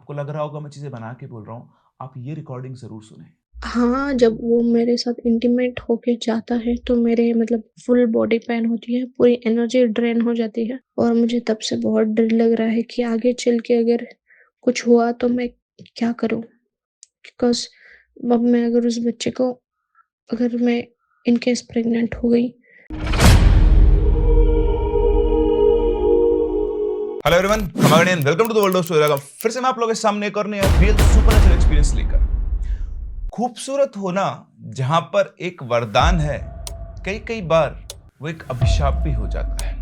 आपको लग रहा होगा मैं चीज़ें बना के बोल रहा हूँ, आप ये रिकॉर्डिंग ज़रूर सुनें। हाँ, जब वो मेरे साथ इंटीमेट होके जाता है तो मेरे मतलब फुल बॉडी पेन होती है, पूरी एनर्जी ड्रेन हो जाती है और मुझे तब से बहुत डर लग रहा है कि आगे चल के अगर कुछ हुआ तो मैं क्या करूँ? बिकॉज़ अब मैं अगर उस बच्चे को अगर मैं इन केस प्रेग्नेंट हो गई। हेलो एवरीवन, खमागणियन welcome to the world of story. फिर से मैं आप लोगों के सामने एक और नया रियल सुपरनेचुरल एक्सपीरियंस लेकर। खूबसूरत होना जहां पर एक वरदान है, कई कई बार वो एक अभिशाप भी हो जाता है।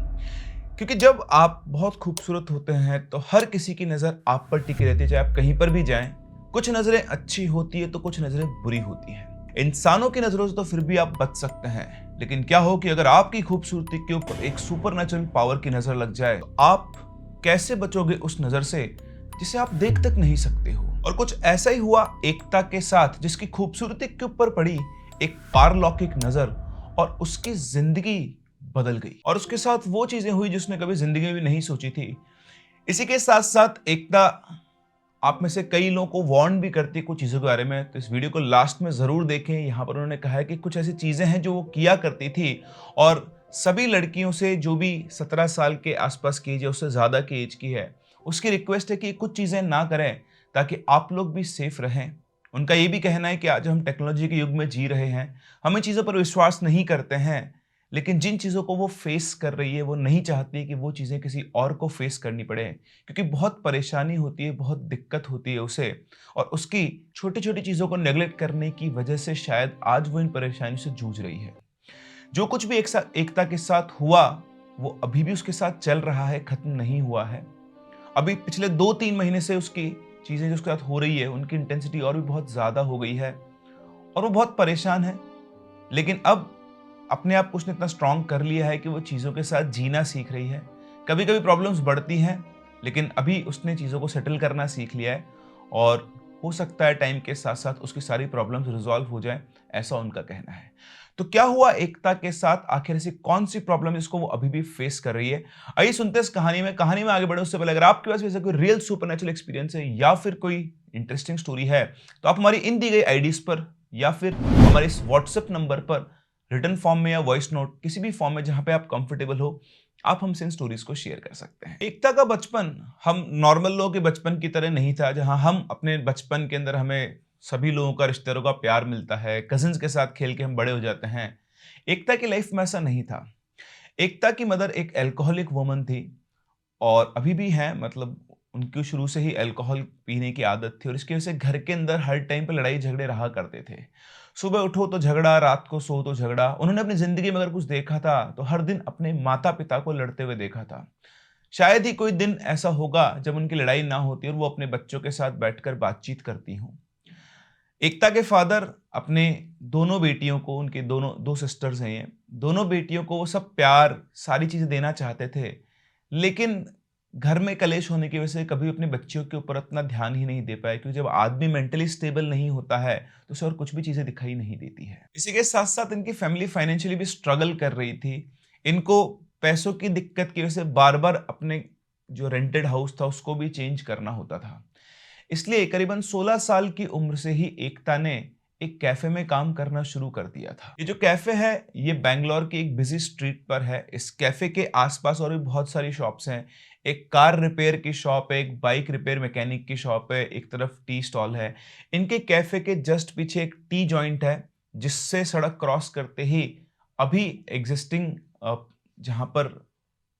क्योंकि जब आप बहुत खूबसूरत होते हैं तो हर किसी की नजर आप पर टिकी रहती है, चाहे आप कहीं पर भी जाएं। कुछ नजरें अच्छी होती है तो कुछ नजरें बुरी होती हैं। इंसानों की नजरों से तो फिर भी आप बच सकते हैं, लेकिन क्या हो कि अगर आपकी खूबसूरती के ऊपर एक सुपरनेचुरल पावर की नजर लग जाए तो आप कैसे बचोगे उस नजर से जिसे आप देख तक नहीं सकते हो। और कुछ ऐसा ही हुआ एकता के साथ, जिसकी खूबसूरती के ऊपर पड़ी एक पारलौकिक नजर और उसकी जिंदगी बदल गई। और उसके साथ वो चीजें हुई जिसने कभी जिंदगी में भी नहीं सोची थी। इसी के साथ साथ एकता आप में से कई लोगों को वार्न भी करती है कुछ चीजों के बारे में, तो इस वीडियो को लास्ट में जरूर देखें। यहाँ पर उन्होंने कहा है कि कुछ ऐसी चीजें हैं जो वो किया करती थी और सभी लड़कियों से जो भी 17 साल के आसपास की एज है, उससे ज्यादा की एज की है, उसकी रिक्वेस्ट है कि कुछ चीजें ना करें ताकि आप लोग भी सेफ रहें। उनका ये भी कहना है कि आज हम टेक्नोलॉजी के युग में जी रहे हैं, हम इन चीजों पर विश्वास नहीं करते हैं, लेकिन जिन चीजों को वो फेस कर रही है वो नहीं चाहती कि वो चीजें किसी और को फेस करनी पड़े, क्योंकि बहुत परेशानी होती है, बहुत दिक्कत होती है उसे। और उसकी छोटी छोटी चीजों को नेग्लेक्ट करने की वजह से शायद आज वो इन परेशानियों से जूझ रही है। जो कुछ भी एकता के साथ हुआ वो अभी भी उसके साथ चल रहा है, खत्म नहीं हुआ है। अभी पिछले 2-3 महीने से उसकी चीजें जो उसके साथ हो रही है उनकी इंटेंसिटी और भी बहुत ज्यादा हो गई है और वो बहुत परेशान है। लेकिन अब अपने आप को उसने इतना स्ट्रांग कर लिया है कि वो चीज़ों के साथ जीना सीख रही है। कभी कभी प्रॉब्लम्स बढ़ती हैं, लेकिन अभी उसने चीज़ों को सेटल करना सीख लिया है और हो सकता है टाइम के साथ साथ उसकी सारी प्रॉब्लम्स रिजॉल्व हो जाए, ऐसा उनका कहना है। तो क्या हुआ एकता के साथ, आखिर ऐसी कौन सी प्रॉब्लम जिसको वो अभी भी फेस कर रही है? आइए सुनते हैं इस कहानी में आगे बढ़े उससे पहले अगर आपके पास वैसे कोई रियल सुपरनेचुरल एक्सपीरियंस है या फिर कोई इंटरेस्टिंग स्टोरी है, तो आप हमारी इन दी गई आईडीज पर या फिर हमारे इस व्हाट्सएप नंबर पर रिटन फॉर्म में या वॉइस नोट किसी भी फॉर्म में जहां पे आप कंफर्टेबल हो, आप हमसे इन स्टोरीज को शेयर कर सकते हैं। एकता का बचपन हम नॉर्मल लोगों के बचपन की तरह नहीं था, जहां हम अपने बचपन के अंदर हमें सभी लोगों का, रिश्तेदारों का प्यार मिलता है, कजिन्स के साथ खेल के हम बड़े हो जाते हैं। एकता की लाइफ में ऐसा नहीं था। एकता की मदर एक अल्कोहलिक वुमन थी और अभी भी है, मतलब उनकी शुरू से ही अल्कोहल पीने की आदत थी और इसकी वजह से घर के अंदर हर टाइम पे लड़ाई झगड़े रहा करते थे। सुबह उठो तो झगड़ा, रात को सो तो झगड़ा। उन्होंने अपनी जिंदगी में अगर कुछ देखा था तो हर दिन अपने माता पिता को लड़ते हुए देखा था। शायद ही कोई दिन ऐसा होगा जब उनकी लड़ाई ना होती और वो अपने बच्चों के साथ बैठकर बातचीत करती हूँ। एकता के फादर अपने दोनों बेटियों को, उनके दोनों दो सिस्टर्स हैं ये, दोनों बेटियों को वो सब प्यार, सारी चीजें देना चाहते थे, लेकिन घर में कलेश होने की वजह से कभी अपने बच्चियों के ऊपर उतना ध्यान ही नहीं दे पाए, क्योंकि जब आदमी मेंटली स्टेबल नहीं होता है तो उसे और कुछ भी चीजें दिखाई नहीं देती है। इसी के साथ साथ इनकी फैमिली फाइनेंशियली भी स्ट्रगल कर रही थी। इनको पैसों की दिक्कत की वजह से बार बार अपने जो रेंटेड हाउस था उसको भी चेंज करना होता था। इसलिए करीबन 16 साल की उम्र से ही एकता ने एक कैफे में काम करना शुरू कर दिया था। ये जो कैफे है ये बैंगलोर की एक बिजी स्ट्रीट पर है। इस कैफे के आसपास और भी बहुत सारी शॉप्स हैं। एक कार रिपेयर की शॉप है, एक बाइक रिपेयर मैकेनिक की शॉप है, एक तरफ टी स्टॉल है। इनके कैफे के जस्ट पीछे एक टी जॉइंट है, जिससे सड़क क्रॉस करते ही अभी एग्जिस्टिंग जहां पर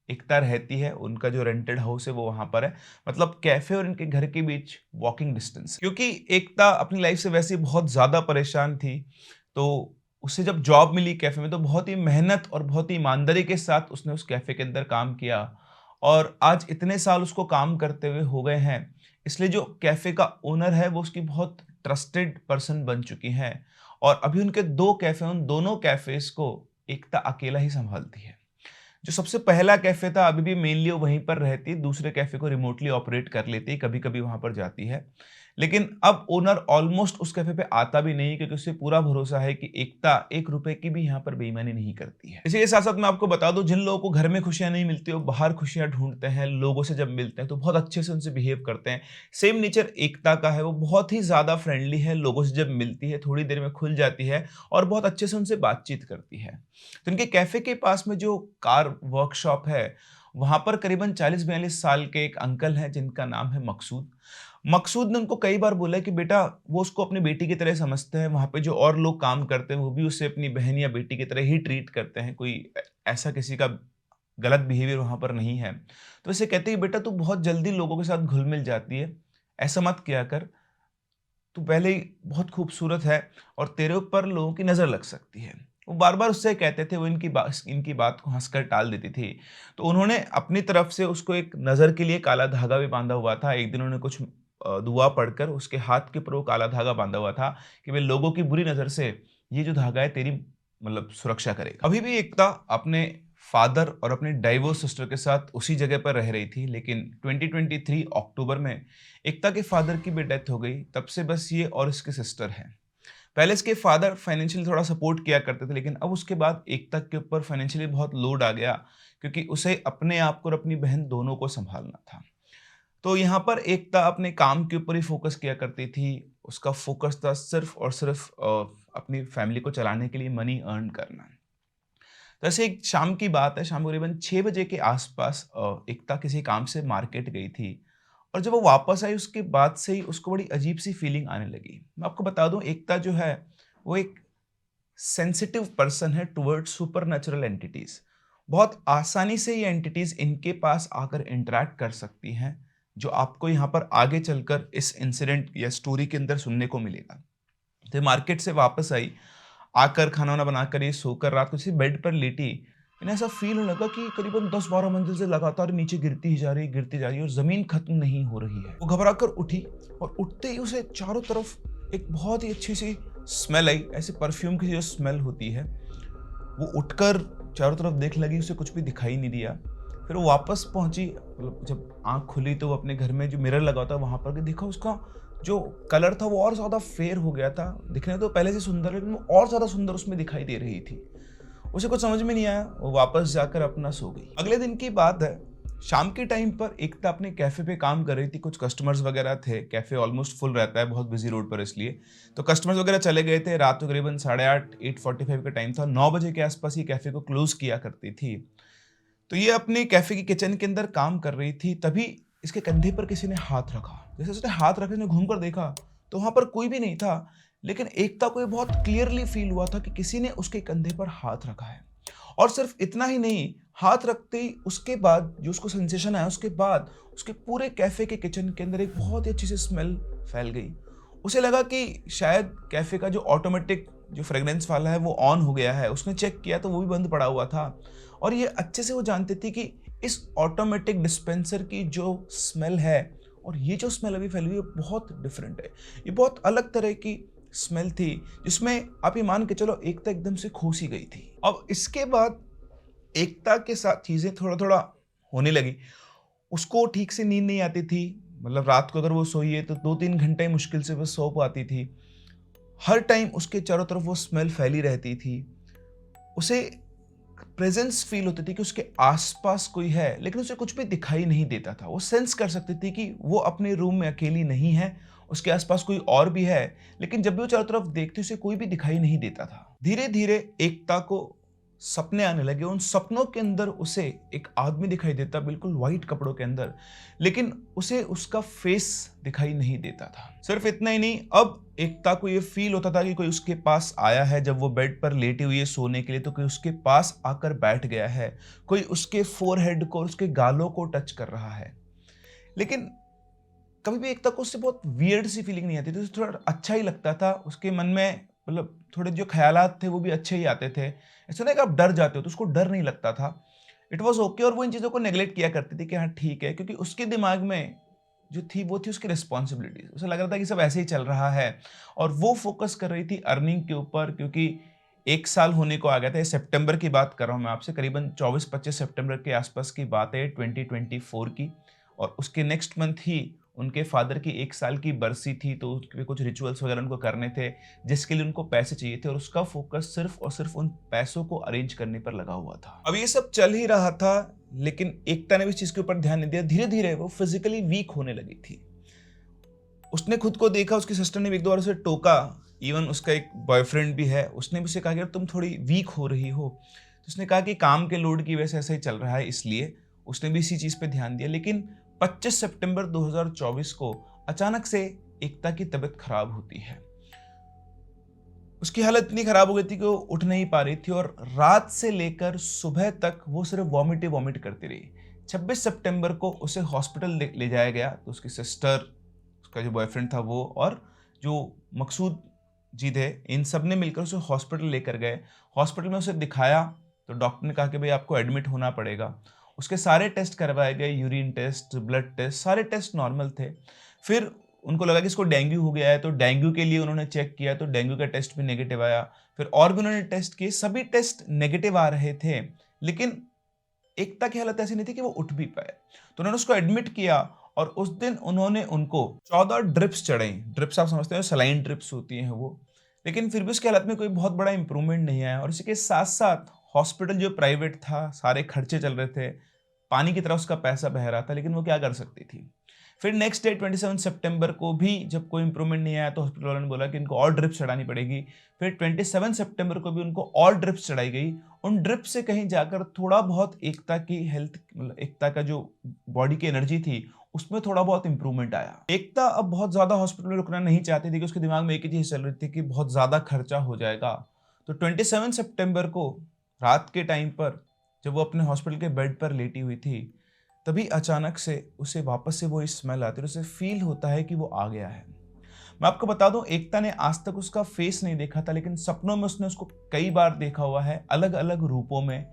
एकता रहती है, उनका जो रेंटेड हाउस है वो वहां पर है। मतलब कैफे और इनके घर के बीच वॉकिंग डिस्टेंस। क्योंकि एकता अपनी लाइफ से वैसे ही बहुत ज्यादा परेशान थी, तो उसे जब जॉब मिली कैफे में तो बहुत ही मेहनत और बहुत ही ईमानदारी के साथ उसने उस कैफे के अंदर काम किया और आज इतने साल उसको काम करते हुए हो गए हैं। इसलिए जो कैफे का ओनर है वो उसकी बहुत ट्रस्टेड पर्सन बन चुकी हैं और अभी उनके दो कैफे, उन दोनों कैफेज को एकता अकेला ही संभालती है। जो सबसे पहला कैफ़े था अभी भी मेनली वो वहीं पर रहती है, दूसरे कैफ़े को रिमोटली ऑपरेट कर लेती है, कभी-कभी वहाँ पर जाती है। लेकिन अब ओनर ऑलमोस्ट उस कैफ़े पे आता भी नहीं है क्योंकि उसे पूरा भरोसा है कि एकता ₹1 की भी यहाँ पर बेईमानी नहीं करती है। इसी के साथ-साथ मैं आपको बता दूँ जिन लोगों को घर में खुशियाँ नहीं मिलती वो बाहर खुशियाँ ढूँढते हैं, लोगों से जब मिलते हैं तो बहुत अच्छे से उनसे बिहेव करते हैं। सेम नेचर एकता का है, वो बहुत ही ज़्यादा फ्रेंडली है, लोगों से जब मिलती है थोड़ी देर में खुल जाती है और बहुत अच्छे से उनसे बातचीत करती है। तो इनके कैफ़े के पास में जो कार वर्कशॉप है, वहाँ पर करीबन 40-42 साल के एक अंकल हैं जिनका नाम है मकसूद। मकसूद ने उनको कई बार बोला है कि बेटा वो उसको अपनी बेटी की तरह समझते हैं, वहाँ पे जो और लोग काम करते हैं वो भी उसे अपनी बहन या बेटी की तरह ही ट्रीट करते हैं, कोई ऐसा किसी का गलत बिहेवियर वहाँ पर नहीं है। तो इसे कहते हैं कि बेटा तू बहुत जल्दी लोगों के साथ घुल-मिल जाती है, ऐसा मत किया कर। तू पहले ही बहुत खूबसूरत है और तेरे ऊपर लोगों की नज़र लग सकती है। वो बार-बार उससे कहते थे, वो इनकी बात को हँसकर टाल देती थी। तो उन्होंने अपनी तरफ से उसको एक नज़र के लिए काला धागा भी बाँधा हुआ था। एक दिन उन्होंने कुछ दुआ पढ़कर उसके हाथ के ऊपर वो काला धागा बाँधा हुआ था कि भई लोगों की बुरी नज़र से ये जो धागा है तेरी मतलब सुरक्षा करेगा। अभी भी एकता अपने फादर और अपनी डाइवोर्स सिस्टर के साथ उसी जगह पर रह रही थी, लेकिन 2023 अक्टूबर में एकता के फादर की भी डेथ हो गई। तब से बस ये और इसकी सिस्टर हैं। पहले इसके फादर फाइनेंशियली थोड़ा सपोर्ट किया करते थे, लेकिन अब उसके बाद एकता के ऊपर फाइनेंशियली बहुत लोड आ गया क्योंकि उसे अपने आप को और अपनी बहन दोनों को सँभालना था। तो यहाँ पर एकता अपने काम के ऊपर ही फ़ोकस किया करती थी। उसका फ़ोकस था सिर्फ़ और सिर्फ़ अपनी फैमिली को चलाने के लिए मनी अर्न करना। तो ऐसे एक शाम की बात है, शाम को करीबन 6 बजे के आस-पास एकता किसी काम से मार्केट गई थी और जब वो वापस आई उसके बाद से ही उसको बड़ी अजीब-सी फीलिंग आने लगी। मैं आपको बता दूँ एकता जो है, वो एक सेंसिटिव पर्सन है टुवर्ड्स सुपरनैचुरल एंटिटीज़। बहुत आसानी से ये एंटिटीज़ इनके पास आकर इंटरैक्ट कर सकती हैं, जो आपको यहाँ पर आगे चलकर इस इंसिडेंट या स्टोरी के अंदर सुनने को मिलेगा। तो ये मार्केट से वापस आई, आकर खाना-वाना बनाकर ये सोकर रात को जैसे बेड पर लेटी, इन्हें ऐसा फ़ील होने लगा कि करीबन 10-12 मंजिल से लगातार नीचे गिरती ही जा रही है, गिरती जा रही है और ज़मीन खत्म नहीं हो रही है। वो घबराकर उठी और उठते ही उसे चारों तरफ एक बहुत ही अच्छी-सी स्मेल आई, ऐसे परफ्यूम की जो स्मेल होती है। वो उठकर चारों तरफ देखने लगी, उसे कुछ भी दिखाई नहीं दिया। फिर वो वापस पहुँची, मतलब जब आँख खुली तो वो अपने घर में जो मिरर लगा हुआ था वहाँ पर देखा उसका जो कलर था वो और ज़्यादा फेयर हो गया था। दिखने तो पहले से सुंदर लेकिन वो और ज़्यादा सुंदर उसमें दिखाई दे रही थी। उसे कुछ समझ में नहीं आया, वो वापस जाकर अपना सो गई। अगले दिन की बात है, शाम के टाइम पर एकता अपने कैफ़े पे काम कर रही थी, कुछ कस्टमर्स वगैरह थे, कैफ़े ऑलमोस्ट फुल रहता है, बहुत बिज़ी रोड पर इसलिए। तो कस्टमर्स वगैरह चले गए थे, रात को करीबन 8:30 8:45 का टाइम था, 9 बजे के आस-पास ये कैफ़े को क्लोज़ किया करती थी। तो ये अपने कैफ़े की किचन के अंदर काम कर रही थी, तभी इसके कंधे पर किसी ने हाथ रखा। जैसे उसने हाथ रखा, इसने घूम कर देखा, तो वहाँ पर कोई भी नहीं था, लेकिन एकता को ये बहुत क्लियरली फ़ील हुआ था कि किसी ने उसके कंधे पर हाथ रखा है। और सिर्फ़ इतना ही नहीं, हाथ रखते ही उसके बाद जो उसको सेंसेशन आया, उसके बाद उसके पूरे कैफ़े के किचन के अंदर एक बहुत ही अच्छी सी स्मेल फैल गई। उसे लगा कि शायद कैफ़े का जो ऑटोमेटिक जो फ्रेग्रेंस वाला है वो ऑन हो गया है। उसने चेक किया तो वो भी बंद पड़ा हुआ था और ये अच्छे से वो जानती थी कि इस ऑटोमेटिक डिस्पेंसर की जो स्मेल है और ये जो स्मेल अभी फैली हुई है बहुत डिफरेंट है। ये बहुत अलग तरह की स्मेल थी जिसमें आप ये मान के चलो एकता एकदम से खो सी गई थी। अब इसके बाद एकता के साथ चीज़ें थोड़ा-थोड़ा होने लगी। उसको ठीक से नींद नहीं आती थी, मतलब रात को अगर वो सोई है तो 2-3 घंटे मुश्किल से वो सो पाती थी। हर टाइम उसके चारों तरफ वो स्मेल फैली रहती थी। उसे प्रेज़ेंस फ़ील होती थी कि उसके आस-पास कोई है, लेकिन उसे कुछ भी दिखाई नहीं देता था। वो सेंस कर सकती थी कि वो अपने रूम में अकेली नहीं है, उसके आस-पास कोई और भी है, लेकिन जब भी वो चारों तरफ देखती उसे कोई भी दिखाई नहीं देता था। धीरे-धीरे एकता को सपने आने लगे, उन सपनों के अंदर उसे एक आदमी दिखाई देता बिल्कुल व्हाइट कपड़ों के अंदर, लेकिन उसे उसका फेस दिखाई नहीं देता था। सिर्फ इतना ही नहीं, अब एकता को ये फ़ील होता था कि कोई उसके पास आया है, जब वो बेड पर लेटी हुई है सोने के लिए तो कोई उसके पास आकर बैठ गया है, कोई उसके फ़ोरहेड को और उसके गालों को टच कर रहा है। लेकिन कभी भी एकता को उससे बहुत वियर्ड सी फीलिंग नहीं आती थी, उसे थोड़ा अच्छा ही लगता था। उसके मन में मतलब थोड़े जो ख़यालात थे वो भी अच्छे ही आते थे। ऐसा नहीं कि आप डर जाते हो, तो उसको डर नहीं लगता था। इट वाज़ ओके और वो इन चीज़ों को नेगलेक्ट किया करती थी कि हाँ ठीक है, क्योंकि उसके दिमाग में जो थी वो थी उसकी रिस्पॉन्सिबिलिटीज़। उसे लग रहा था कि सब ऐसे ही चल रहा है और वो फ़ोकस कर रही थी अर्निंग के ऊपर, क्योंकि 1 साल होने को आ गया था। ये सितंबर की बात कर रहा हूँ मैं आपसे, करीबन 24-25 सितंबर के आसपास की बात है 2024 की। और उसके नेक्स्ट मंथ ही उनके फादर की 1 साल की बरसी थी, तो उसके कुछ रिचुअल्स वगैरह उनको करने थे, जिसके लिए उनको पैसे चाहिए थे और उसका फोकस सिर्फ और सिर्फ उन पैसों को अरेंज करने पर लगा हुआ था। अब ये सब चल ही रहा था, लेकिन एकता ने भी इस चीज के ऊपर ध्यान नहीं दिया। धीरे-धीरे वो फिजिकली वीक होने लगी थी। उसने खुद को देखा, उसकी सिस्टर ने भी एक दो बार उसे टोका, इवन उसका एक बॉयफ्रेंड भी है, उसने भी उसे कहा कि यार तुम थोड़ी वीक हो रही हो। तो उसने कहा कि काम के लोड की वजह से ऐसा ही चल रहा है, इसलिए उसने भी इसी चीज़ पे ध्यान दिया। लेकिन 25 सितंबर 2024 को अचानक से एकता की तबीयत खराब होती है। उसकी हालत इतनी खराब हो गई थी कि वो उठ नहीं पा रही थी और रात से लेकर सुबह तक वो सिर्फ वॉमिट ही वॉमिट करती रही। 26 सितंबर को उसे हॉस्पिटल ले जाया गया, तो उसकी सिस्टर, उसका जो बॉयफ्रेंड था वो और जो मकसूद जी थे, इन सब ने मिलकर उसे हॉस्पिटल लेकर गए। हॉस्पिटल में उसे दिखाया तो डॉक्टर ने कहा कि भाई आपको एडमिट होना पड़ेगा। उसके सारे टेस्ट करवाए गए, यूरिन टेस्ट, ब्लड टेस्ट, सारे टेस्ट नॉर्मल थे। फिर उनको लगा कि इसको डेंगू हो गया है, तो डेंगू के लिए उन्होंने चेक किया, तो डेंगू का टेस्ट भी नेगेटिव आया। फिर और भी उन्होंने टेस्ट किए, सभी टेस्ट नेगेटिव आ रहे थे, लेकिन एकता की हालत ऐसी नहीं थी कि वो उठ भी पाए। तो उन्होंने उसको एडमिट किया और उस दिन उन्होंने उनको 14 ड्रिप्स चढ़ाई। ड्रिप्स आप समझते हो, सलाइन ड्रिप्स होती हैं वो। लेकिन फिर भी उसकी हालत में कोई बहुत बड़ा इंप्रूवमेंट नहीं आया और इसी के साथ साथ हॉस्पिटल जो प्राइवेट था, सारे खर्चे चल रहे थे, पानी की तरह उसका पैसा बह रहा था, लेकिन वो क्या कर सकती थी। फिर नेक्स्ट डे 27 सितंबर को भी जब कोई इंप्रूवमेंट नहीं आया तो हॉस्पिटल वालों ने बोला कि इनको और ड्रिप्स चढ़ानी पड़ेगी। फिर 27 सितंबर को भी उनको और ड्रिप्स चढ़ाई गई। उन ड्रिप से कहीं जाकर थोड़ा बहुत एकता की हेल्थ, मतलब एकता का जो बॉडी की एनर्जी थी, उसमें थोड़ा बहुत इंप्रूवमेंट आया। एकता अब बहुत ज्यादा हॉस्पिटल में रुकना नहीं चाहती थी कि उसके दिमाग में एक ही चीज चल रही थी कि बहुत ज्यादा खर्चा हो जाएगा। तो 27 सितंबर को रात के टाइम पर जब वो अपने हॉस्पिटल के बेड पर लेटी हुई थी, तभी अचानक से उसे वापस से वो स्मेल आती है और उसे फील होता है कि वो आ गया है। मैं आपको बता दूं, एकता ने आज तक उसका फेस नहीं देखा था, लेकिन सपनों में उसने उसको कई बार देखा हुआ है, अलग अलग रूपों में।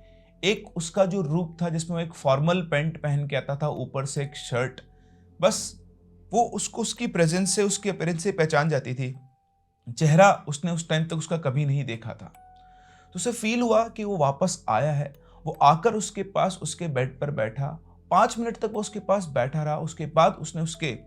एक उसका जो रूप था जिसमें वो एक फॉर्मल पैंट पहन के आता था, ऊपर से एक शर्ट, बस वो उसको उसकी प्रेजेंस से, उसकी अपीयरेंस से पहचान जाती थी। चेहरा उसने उस टाइम तक उसका कभी नहीं देखा था। तो उसे फील हुआ कि वो वापस आया है। वो आकर उसके पास उसके बेड पर बैठा, 5 मिनट तक वो उसके पास बैठा रहा। उसके बाद उसने उसके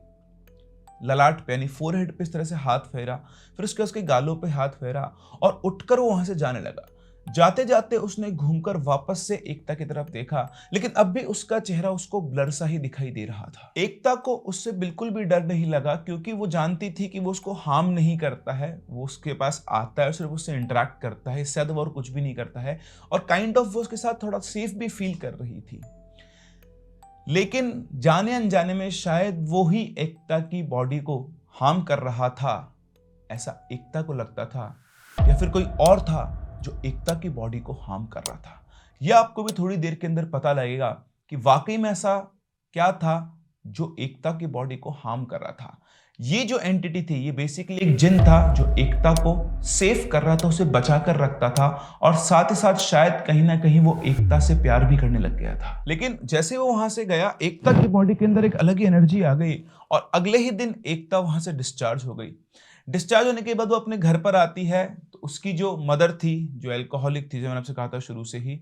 ललाट पे यानी फोरहेड पे इस तरह से हाथ फेरा, फिर उसके गालों पे हाथ फेरा और उठकर वो वहां से जाने लगा। जाते जाते उसने घूमकर वापस से एकता की तरफ देखा, लेकिन अब भी उसका चेहरा उसको ब्लर सा ही दिखाई दे रहा था। एकता को उससे बिल्कुल भी डर नहीं लगा, क्योंकि वो जानती थी कि वो उसको हार्म नहीं करता है। वो उसके पास आता है और सिर्फ उससे इंटरेक्ट करता है, इससे ज्यादा और कुछ भी नहीं करता है। और काइंड ऑफ वो उसके साथ थोड़ा सेफ भी फील कर रही थी। लेकिन जाने अनजाने में शायद वो ही एकता की बॉडी को हार्म कर रहा था, ऐसा एकता को लगता था, या फिर कोई और था जो एकता की बॉडी को हार्म कर रहा था। यह आपको भी थोड़ी देर के अंदर पता लगेगा कि वाकई में ऐसा क्या था जो एकता की बॉडी को हार्म कर रहा था। ये जो एंटिटी थी, ये बेसिकली एक जिन था जो एकता को सेफ कर रहा था, उसे बचा कर रखता था, और साथ ही साथ शायद कहीं ना कहीं वो एकता से प्यार भी करने लग गया था। लेकिन जैसे वो वहां से गया, एकता की बॉडी के अंदर एक अलग ही एनर्जी आ गई और अगले ही दिन एकता वहां से डिस्चार्ज हो गई। डिस्चार्ज होने के बाद वो अपने घर पर आती है, तो उसकी जो मदर थी, जो एल्कोहलिक थी, जो मैंने आपसे कहा था शुरू से ही,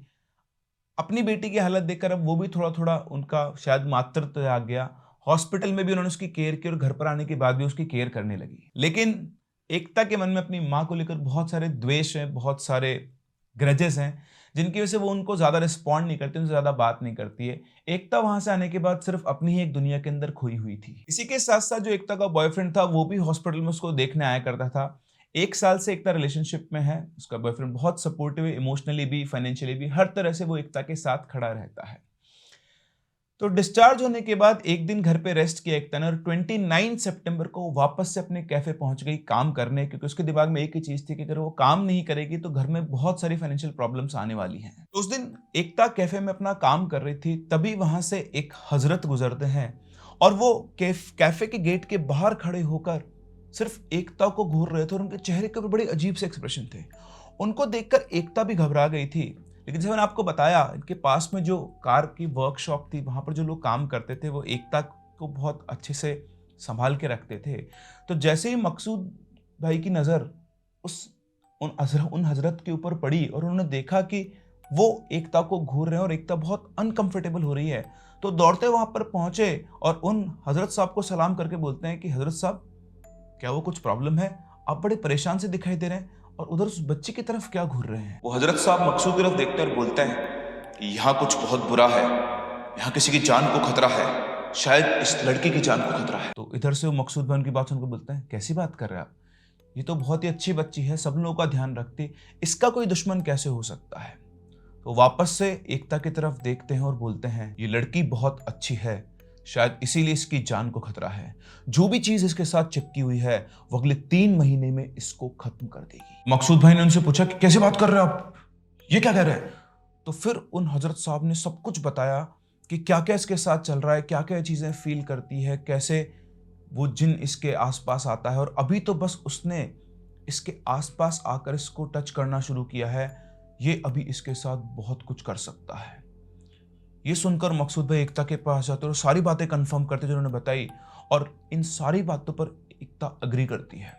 अपनी बेटी की हालत देखकर अब वो भी थोड़ा थोड़ा उनका शायद मातृत्व आ गया। हॉस्पिटल में भी उन्होंने उसकी केयर की और घर पर आने के बाद भी उसकी केयर करने लगी। लेकिन एकता के मन में अपनी माँ को लेकर बहुत सारे द्वेष हैं, बहुत सारे ग्रजेस हैं, जिनकी वजह से वो उनको ज्यादा रिस्पॉन्ड नहीं करती, उनसे ज्यादा बात नहीं करती है। एकता वहां से आने के बाद सिर्फ अपनी ही एक दुनिया के अंदर खोई हुई थी। इसी के साथ साथ जो एकता का बॉयफ्रेंड था, वो भी हॉस्पिटल में उसको देखने आया करता था। 1 साल से एकता रिलेशनशिप में है। उसका बॉयफ्रेंड बहुत सपोर्टिव है, इमोशनली भी, फाइनेंशियली भी, हर तरह से वो एकता के साथ खड़ा रहता है। तो डिस्चार्ज होने के बाद एक दिन घर पे रेस्ट किया एकता ने, और 29 सितंबर को वापस से अपने कैफे पहुंच गई काम करने, क्योंकि उसके दिमाग में एक ही चीज थी कि अगर वो काम नहीं करेगी तो घर में बहुत सारी फाइनेंशियल प्रॉब्लम्स आने वाली हैं। तो उस दिन एकता कैफे में अपना काम कर रही थी, तभी वहां से एक हजरत गुजरते हैं और वो कैफे के गेट के बाहर खड़े होकर सिर्फ एकता को घूर रहे थे और उनके चेहरे के ऊपर बड़े अजीब से एक्सप्रेशन थे। उनको देखकर एकता भी घबरा गई थी। लेकिन जब मैंने आपको बताया, इनके पास में जो कार की वर्कशॉप थी, वहां पर जो लोग काम करते थे वो एकता को बहुत अच्छे से संभाल के रखते थे। तो जैसे ही मकसूद भाई की नज़र उस उन हजरत के ऊपर पड़ी और उन्होंने देखा कि वो एकता को घूर रहे हैं और एकता बहुत अनकंफर्टेबल हो रही है। तो दौड़ते वहां पर पहुंचे और उन हजरत साहब को सलाम करके बोलते हैं कि हजरत साहब, क्या वो कुछ प्रॉब्लम है? आप बड़े परेशान से दिखाई दे रहे हैं और उधर उस बच्ची की तरफ क्या घूर रहे हैं? वो हजरत साहब मकसूद की तरफ देखते हैं और बोलते हैं कि यहाँ कुछ बहुत बुरा है, यहाँ किसी की जान को खतरा है, शायद इस लड़की की जान को खतरा है। तो इधर से वो मकसूद भाई उनकी बात सुनकर बोलते हैं, कैसी बात कर रहे हैं आप? ये तो बहुत ही अच्छी बच्ची है, सब लोगों का ध्यान रखती, इसका कोई दुश्मन कैसे हो सकता है? तो वापस से एकता की तरफ देखते हैं और बोलते हैं, ये लड़की बहुत अच्छी है, शायद इसीलिए इसकी जान को खतरा है। जो भी चीज इसके साथ चिपकी हुई है वो अगले 3 महीने में इसको खत्म कर देगी। मकसूद भाई ने उनसे पूछा कि कैसे बात कर रहे हो आप, ये क्या कह रहे हैं? तो फिर उन हजरत साहब ने सब कुछ बताया कि क्या क्या इसके साथ चल रहा है, क्या क्या चीजें फील करती है, कैसे वो जिन इसके आसपास आता है और अभी तो बस उसने इसके आसपास आकर इसको टच करना शुरू किया है, ये अभी इसके साथ बहुत कुछ कर सकता है। ये सुनकर मकसूद भाई एकता के पास जाते और सारी बातें कंफर्म करते जो उन्होंने बताई और इन सारी बातों पर एकता अग्री करती है।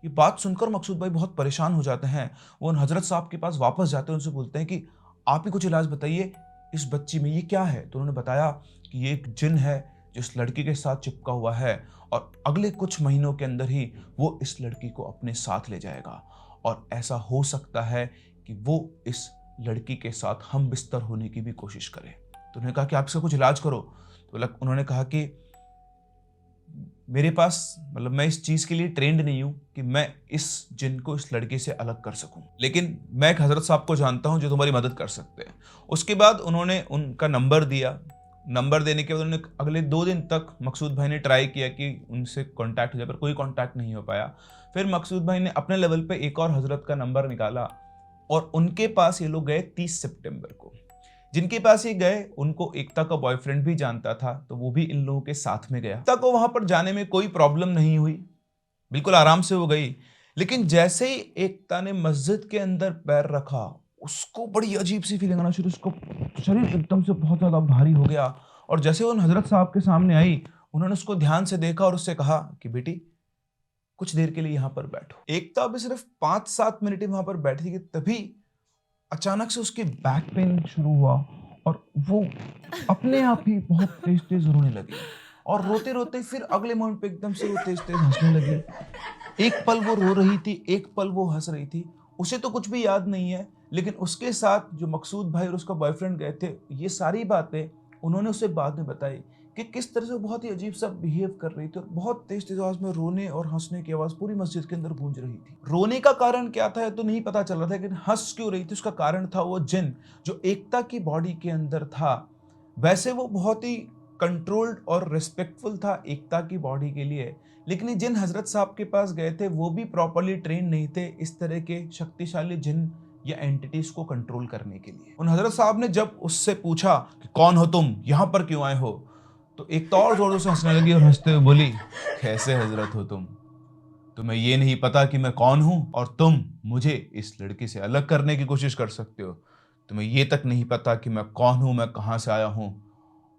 ये बात सुनकर मकसूद भाई बहुत परेशान हो जाते हैं। वो उन हजरत साहब के पास वापस जाते हैं, उनसे बोलते हैं कि आप ही कुछ इलाज बताइए, इस बच्ची में ये क्या है? तो उन्होंने बताया कि ये एक जिन है जो इस लड़की के साथ चिपका हुआ है और अगले कुछ महीनों के अंदर ही वो इस लड़की को अपने साथ ले जाएगा और ऐसा हो सकता है कि वो इस लड़की के साथ हम बिस्तर होने की भी कोशिश करे। तो उन्होंने कहा कि आप इसका कुछ इलाज करो। तो उन्होंने कहा कि मेरे पास मैं इस चीज के लिए ट्रेंड नहीं हूं कि मैं इस जिन को इस लड़के से अलग कर सकूं, लेकिन मैं एक हजरत साहब को जानता हूं जो तुम्हारी मदद कर सकते हैं। उसके बाद उन्होंने उनका नंबर दिया। नंबर देने के बाद उन्होंने अगले 2 दिन तक मकसूद भाई ने ट्राई किया कि उनसे कांटेक्ट हो जाए, पर कोई कांटेक्ट नहीं हो पाया। फिर मकसूद भाई ने अपने लेवल पे एक और हजरत का नंबर निकाला और उनके पास ये लोग गए 30 सितंबर को। जिनके पास ये गए उनको एकता का बॉयफ्रेंड भी जानता था, तो वो भी इन लोगों के साथ में गया। एकता को वहां पर जाने में कोई प्रॉब्लम नहीं हुई, बिल्कुल आराम से वो गई। लेकिन जैसे ही एकता ने मस्जिद के अंदर पैर रखा, उसको बड़ी अजीब सी फीलिंग आना शुरू, उसको शरीर एकदम से बहुत ज्यादा भारी हो गया। और जैसे वो हजरत साहब के सामने आई, उन्होंने उसको ध्यान से देखा और उससे कहा कि बेटी कुछ देर के लिए यहाँ पर बैठो। एकता अभी सिर्फ 5-7 मिनट ही वहां पर बैठी थी, तभी अचानक से उसके बैक पेन शुरू हुआ और वो अपने आप ही बहुत तेज तेज रोने लगी और रोते रोते फिर अगले मोमेंट पे एकदम से वो तेज तेज हंसने लगी। एक पल वो रो रही थी, एक पल वो हंस रही थी। उसे तो कुछ भी याद नहीं है, लेकिन उसके साथ जो मकसूद भाई और उसका बॉयफ्रेंड गए थे, ये सारी बातें उन्होंने उसे बाद में बताई कि किस तरह से वो बहुत ही अजीब सा बिहेव कर रही थी और बहुत तेज तेज आवाज में रोने और हंसने की आवाज पूरी मस्जिद के अंदर गूंज रही थी। रोने का कारण क्या था तो नहीं पता चल रहा था, लेकिन हंस क्यों रही थी उसका कारण था वो जिन जो एकता की बॉडी के अंदर था। वैसे वो बहुत ही कंट्रोल्ड और रिस्पेक्टफुल था एकता की बॉडी के लिए, लेकिन जिन हजरत साहब के पास गए थे वो भी प्रॉपरली ट्रेन नहीं थे इस तरह के शक्तिशाली जिन या एंटिटीज को कंट्रोल करने के लिए। उन हजरत साहब ने जब उससे पूछा कि कौन हो तुम, यहां पर क्यों आए हो, तो एक तो और जोर से हंसने लगी और हंसते हुए बोली, कैसे हजरत हो तुम, तुम्हें ये नहीं पता कि मैं कौन हूं और तुम मुझे इस लड़की से अलग करने की कोशिश कर सकते हो। तुम्हें ये तक नहीं पता कि मैं कौन हूं, मैं कहां से आया हूं,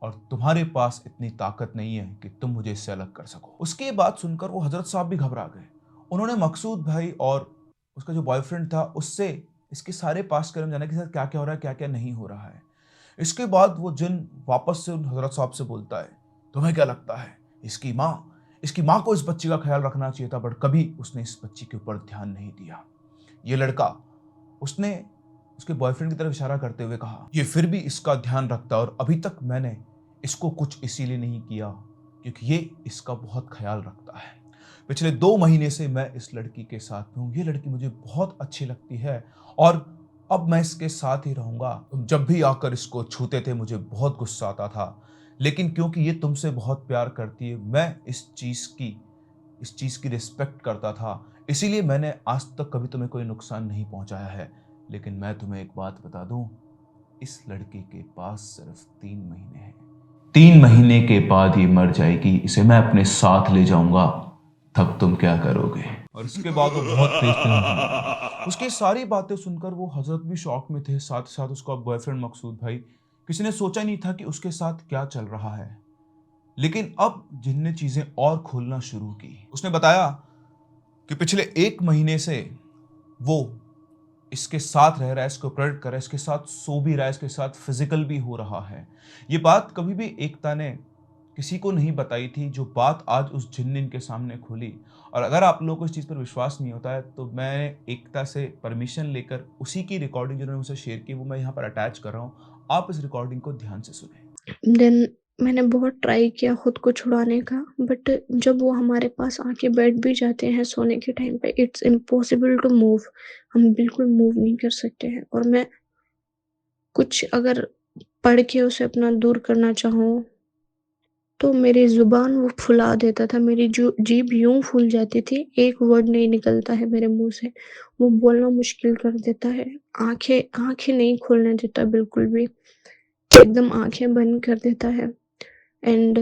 और तुम्हारे पास इतनी ताकत नहीं है कि तुम मुझे इससे अलग कर सको। उसके बाद सुनकर वो हजरत साहब भी घबरा गए। उन्होंने मकसूद भाई और उसका जो बॉयफ्रेंड था उससे इसके सारे पास्ट कर्म जाने के साथ क्या क्या हो रहा है, क्या क्या नहीं हो रहा है। इसके बाद वो जिन वापस से उन हजरत साहब से बोलता है, तुम्हें क्या लगता है इसकी माँ को इस बच्ची का ख्याल रखना चाहिए था, बट कभी उसने इस बच्ची के ऊपर ध्यान नहीं दिया। ये लड़का, उसने उसके बॉयफ्रेंड की तरफ इशारा करते हुए कहा, ये फिर भी इसका ध्यान रखता और अभी तक मैंने इसको कुछ इसीलिए नहीं किया क्योंकि ये इसका बहुत ख्याल रखता है। पिछले 2 महीने से मैं इस लड़की के साथ हूँ, ये लड़की मुझे बहुत अच्छी लगती है और अब मैं इसके साथ ही रहूंगा। तुम जब भी आकर इसको छूते थे मुझे बहुत गुस्सा आता था, लेकिन क्योंकि ये तुमसे बहुत प्यार करती है, मैं इस चीज की रिस्पेक्ट करता था, इसीलिए मैंने आज तक कभी तुम्हें कोई नुकसान नहीं पहुंचाया है। लेकिन मैं तुम्हें एक बात बता दूं, इस लड़की के पास सिर्फ 3 महीने हैं। 3 महीने के बाद ये मर जाएगी, इसे मैं अपने साथ ले जाऊंगा, तब तुम क्या करोगे? और उसके बाद वो बहुत तेज उसकी सारी बातें सुनकर वो हजरत भी शॉक में थे, साथ ही साथ उसका बॉयफ्रेंड मकसूद भाई। किसी ने सोचा नहीं था कि उसके साथ क्या चल रहा है, लेकिन अब जिनने चीजें और खोलना शुरू की। उसने बताया कि पिछले 1 महीने से वो इसके साथ रह रहा है, इसको प्रेडिक्ट कर रहा है, इसके साथ सो भी रहा है, इसके साथ फिजिकल भी हो रहा है। ये बात कभी भी एकता ने किसी को नहीं बताई थी, जो बात आज उस जिन ने इनके सामने खोली। और अगर आप लोगों को इस चीज़ पर विश्वास नहीं होता है, तो मैं एकता से परमिशन लेकर उसी की रिकॉर्डिंग जिन्होंने मुझसे शेयर की, वो मैं यहाँ पर अटैच कर रहा हूँ। आप इस रिकॉर्डिंग को ध्यान से सुनें। देन मैंने बहुत ट्राई किया खुद को छुड़ाने का, बट जब वो हमारे पास आके बैठ भी जाते हैं सोने के टाइम पे, इट्स इम्पॉसिबल टू मूव। हम बिल्कुल मूव नहीं कर सकते हैं, और मैं कुछ अगर पढ़ के उसे अपना दूर करना चाहूँ, तो मेरी ज़ुबान वो फुला देता था, मेरी जो जीभ यूँ फूल जाती थी, एक वर्ड नहीं निकलता है मेरे मुँह से, वो बोलना मुश्किल कर देता है। आँखें आँखें नहीं खोलने देता बिल्कुल भी, एकदम आँखें बंद कर देता है। एंड